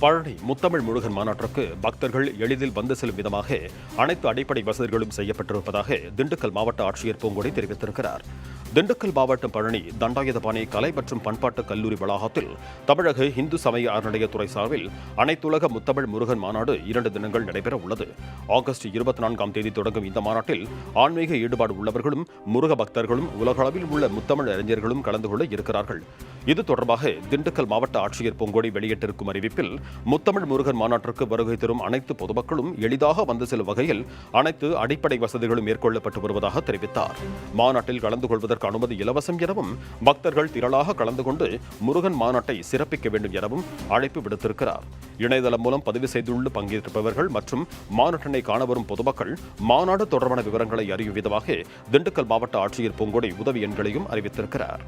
பழனி முத்தமிழ் முருகன் மாநாட்டிற்கு பக்தர்கள் எளிதில் வந்து செல்லும் விதமாக அனைத்து அடிப்படை வசதிகளும் செய்யப்பட்டிருப்பதாக திண்டுக்கல் மாவட்ட ஆட்சியர் பூங்கொடி தெரிவித்திருக்கிறார். திண்டுக்கல் மாவட்டம் பழனி தண்டாயுதபாணி கலை மற்றும் பண்பாட்டு கல்லூரி வளாகத்தில் தமிழக இந்து சமய அறநிலையத்துறை சார்பில் அனைத்துலக முத்தமிழ் முருகன் மாநாடு 2 தினங்கள் நடைபெற உள்ளது. ஆகஸ்ட் 24ஆம் தேதி தொடங்கும் இந்த மாநாட்டில் ஆன்மீக ஈடுபாடு உள்ளவர்களும் முருக பக்தர்களும் உலகளவில் உள்ள முத்தமிழ் அறிஞர்களும் கலந்து கொள்ள இருக்கிறார்கள். இது தொடர்பாக திண்டுக்கல் மாவட்ட ஆட்சியர் பூங்கொடி வெளியிட்டிருக்கும் அறிவிப்பில் முத்தமிழ் முருகன் மாநாட்டிற்கு வருகை தரும் அனைத்து பொதுமக்களும் எளிதாக வந்து செல்லும் வகையில் அனைத்து அடிப்படை வசதிகளும் மேற்கொள்ளப்பட்டு வருவதாக தெரிவித்தார். மாநாட்டில் கலந்து கொள்வதற்கு அனுமதி இலவசம் எனவும் பக்தர்கள் திரளாக கலந்து கொண்டு முருகன் மாநாட்டை சிறப்பிக்க வேண்டும் எனவும் அழைப்பு விடுத்திருக்கிறார். இணையதளம் மூலம் பதிவு செய்துள்ள பங்கேற்பவர்கள் மற்றும் மாநாட்டினை காண வரும் பொதுமக்கள் மாநாடு தொடர்பான விவரங்களை அறியும் விதமாக திண்டுக்கல் மாவட்ட ஆட்சியர் பூங்கொடி உதவி எண்களையும் அறிவித்திருக்கிறார்.